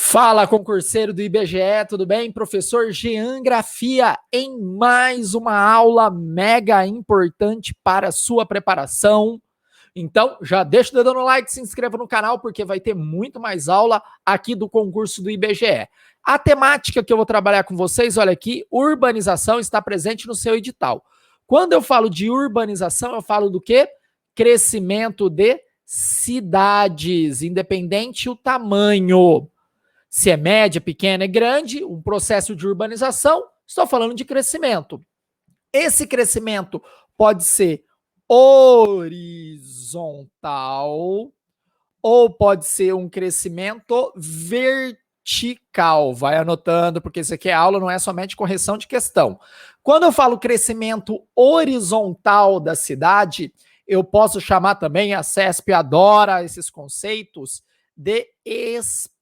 Fala, concurseiro do IBGE, tudo bem? Professor Geografia em mais uma aula mega importante para a sua preparação. Então, já deixa o dedo no like, se inscreva no canal, porque vai ter muito mais aula aqui do concurso do IBGE. A temática que eu vou trabalhar com vocês, olha aqui, urbanização está presente no seu edital. Quando eu falo de urbanização, eu falo do quê? Crescimento de cidades, independente o tamanho. Se é média, pequena, é grande, um processo de urbanização, estou falando de crescimento. Esse crescimento pode ser horizontal ou pode ser um crescimento vertical. Vai anotando, porque isso aqui é aula, não é somente correção de questão. Quando eu falo crescimento horizontal da cidade, eu posso chamar também, a CESP adora esses conceitos, de espraiamento.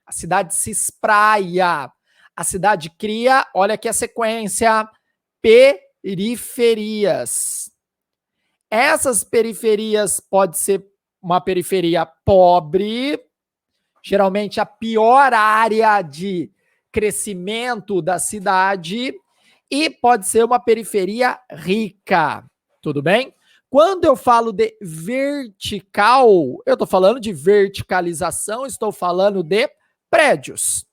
A cidade se espraia. A cidade cria, olha aqui a sequência, periferias. Essas periferias pode ser uma periferia pobre, geralmente a pior área de crescimento da cidade, e pode ser uma periferia rica, tudo bem? Quando eu falo de vertical, eu estou falando de verticalização, estou falando de prédios.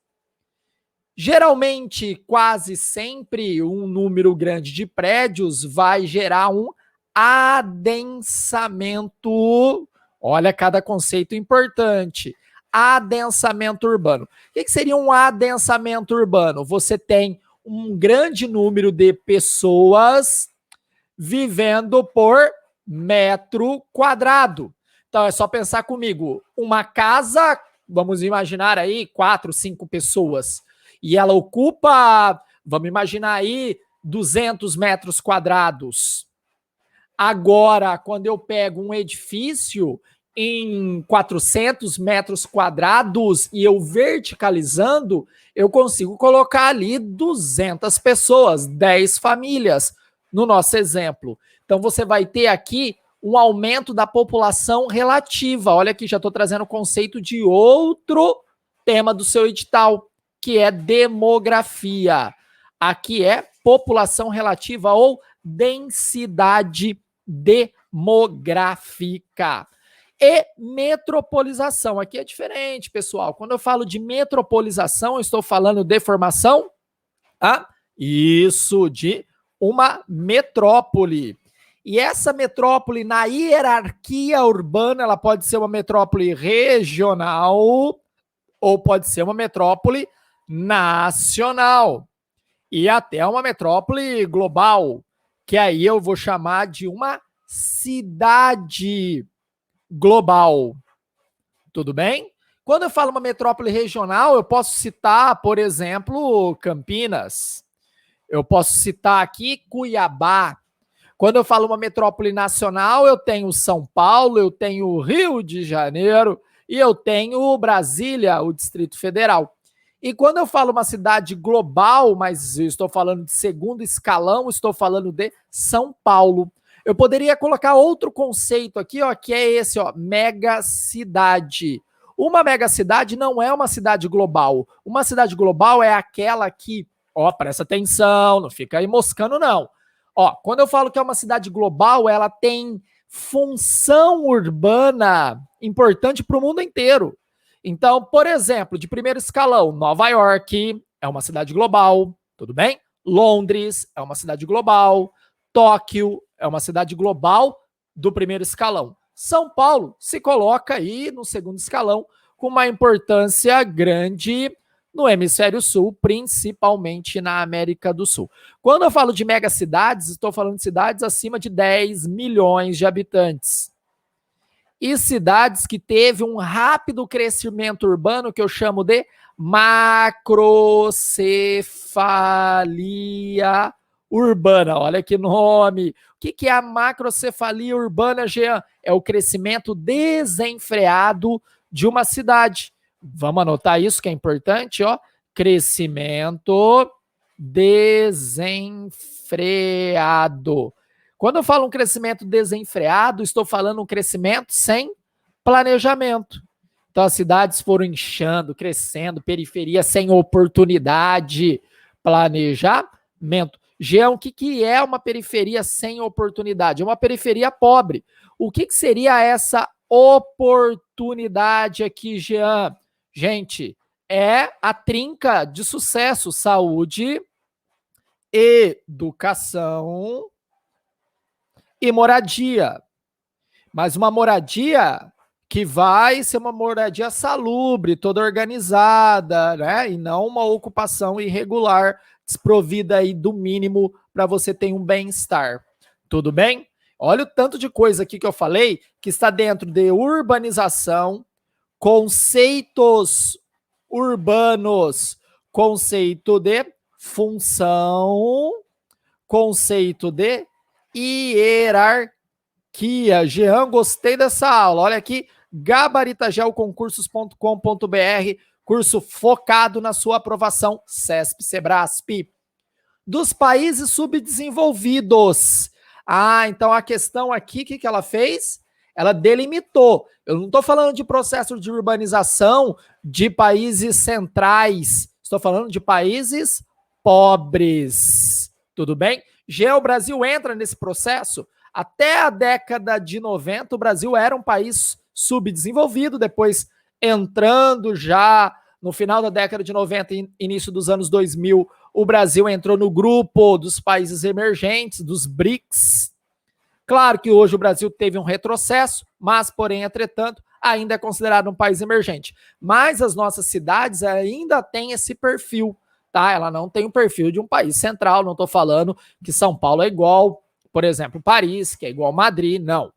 Geralmente, quase sempre, um número grande de prédios vai gerar um adensamento. Olha cada conceito importante. Adensamento urbano. O que seria um adensamento urbano? Você tem um grande número de pessoas vivendo por metro quadrado. Então é só pensar comigo, uma casa, vamos imaginar aí 4, 5 pessoas, e ela ocupa, vamos imaginar aí 200 metros quadrados. Agora, quando eu pego um edifício em 400 metros quadrados e eu verticalizando, eu consigo colocar ali 200 pessoas, 10 famílias, no nosso exemplo. Então, você vai ter aqui um aumento da população relativa. Olha aqui, já estou trazendo o conceito de outro tema do seu edital, que é demografia. Aqui é população relativa ou densidade demográfica. E metropolização. Aqui é diferente, pessoal. Quando eu falo de metropolização, eu estou falando de formação, isso, de uma metrópole. E essa metrópole, na hierarquia urbana, ela pode ser uma metrópole regional ou pode ser uma metrópole nacional. E até uma metrópole global, que aí eu vou chamar de uma cidade global. Tudo bem? Quando eu falo uma metrópole regional, eu posso citar, por exemplo, Campinas. Eu posso citar aqui Cuiabá. Quando eu falo uma metrópole nacional, eu tenho São Paulo, eu tenho Rio de Janeiro e eu tenho Brasília, o Distrito Federal. E quando eu falo uma cidade global, mas eu estou falando de segundo escalão, estou falando de São Paulo. Eu poderia colocar outro conceito aqui, ó, que é esse, ó, megacidade. Uma megacidade não é uma cidade global. Uma cidade global é aquela que, ó, presta atenção, não fica aí moscando, não. Ó, quando eu falo que é uma cidade global, ela tem função urbana importante para o mundo inteiro. Então, por exemplo, de primeiro escalão, Nova York é uma cidade global, tudo bem? Londres é uma cidade global, Tóquio é uma cidade global do primeiro escalão. São Paulo se coloca aí no segundo escalão com uma importância grande no hemisfério sul, principalmente na América do Sul. Quando eu falo de megacidades, estou falando de cidades acima de 10 milhões de habitantes. E cidades que teve um rápido crescimento urbano que eu chamo de macrocefalia urbana. Olha que nome. O que é a macrocefalia urbana, Jean? É o crescimento desenfreado de uma cidade. Vamos anotar isso que é importante, ó. Crescimento desenfreado. Quando eu falo um crescimento desenfreado, estou falando um crescimento sem planejamento. Então as cidades foram inchando, crescendo, periferia sem oportunidade, planejamento. Jean, o que é uma periferia sem oportunidade? É uma periferia pobre. O que seria essa oportunidade aqui, Jean? Gente, é a trinca de sucesso: saúde, educação e moradia. Mas uma moradia que vai ser uma moradia salubre, toda organizada, né? E não uma ocupação irregular, desprovida aí do mínimo para você ter um bem-estar. Tudo bem? Olha o tanto de coisa aqui que eu falei que está dentro de urbanização, conceitos urbanos, conceito de função, conceito de hierarquia. Jean, gostei dessa aula. Olha aqui, gabaritagelconcursos.com.br, curso focado na sua aprovação, CESP, Sebrasp. Dos países subdesenvolvidos. Então a questão aqui, o que ela fez? Ela delimitou. Eu não estou falando de processo de urbanização de países centrais, estou falando de países pobres. Tudo bem? Já o Brasil entra nesse processo. Até a década de 90, o Brasil era um país subdesenvolvido, depois entrando já no final da década de 90 e início dos anos 2000, o Brasil entrou no grupo dos países emergentes, dos BRICS. Claro que hoje o Brasil teve um retrocesso, mas, porém, entretanto, ainda é considerado um país emergente. Mas as nossas cidades ainda têm esse perfil, tá? Ela não tem o perfil de um país central, não estou falando que São Paulo é igual, por exemplo, Paris, que é igual Madrid, não.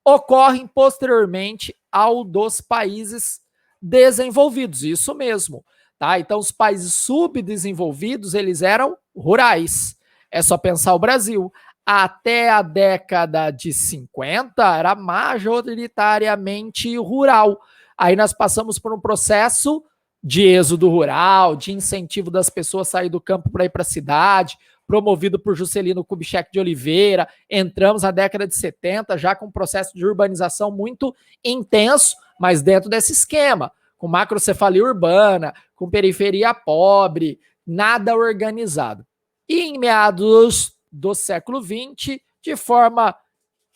Ocorrem posteriormente ao dos países desenvolvidos, isso mesmo, tá? Então, os países subdesenvolvidos, eles eram rurais. É só pensar o Brasil. Até a década de 50, era majoritariamente rural. Aí nós passamos por um processo de êxodo rural, de incentivo das pessoas a sair do campo para ir para a cidade, promovido por Juscelino Kubitschek de Oliveira. Entramos na década de 70, já com um processo de urbanização muito intenso, mas dentro desse esquema, com macrocefalia urbana, com periferia pobre, nada organizado. E em meados do século XX, de forma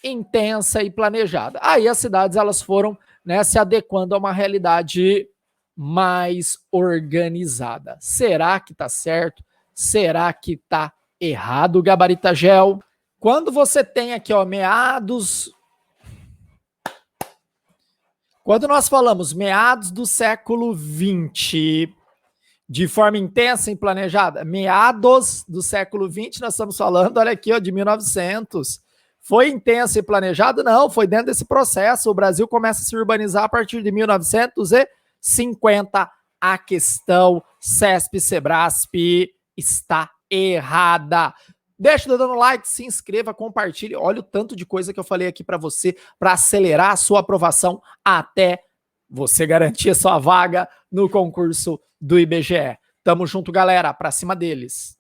intensa e planejada. Aí as cidades elas foram, né, se adequando a uma realidade mais organizada. Será que está certo? Será que está errado, Gabarita Gel? Quando você tem aqui, ó, meados... Quando nós falamos meados do século XX, de forma intensa e planejada, meados do século XX, nós estamos falando, olha aqui, ó, de 1900. Foi intenso e planejado? Não, foi dentro desse processo. O Brasil começa a se urbanizar a partir de 1950. A questão CESP, Sebrasp está errada. Deixa o dando like, se inscreva, compartilhe. Olha o tanto de coisa que eu falei aqui para você, para acelerar a sua aprovação até você garantir a sua vaga no concurso do IBGE. Tamo junto, galera, pra cima deles.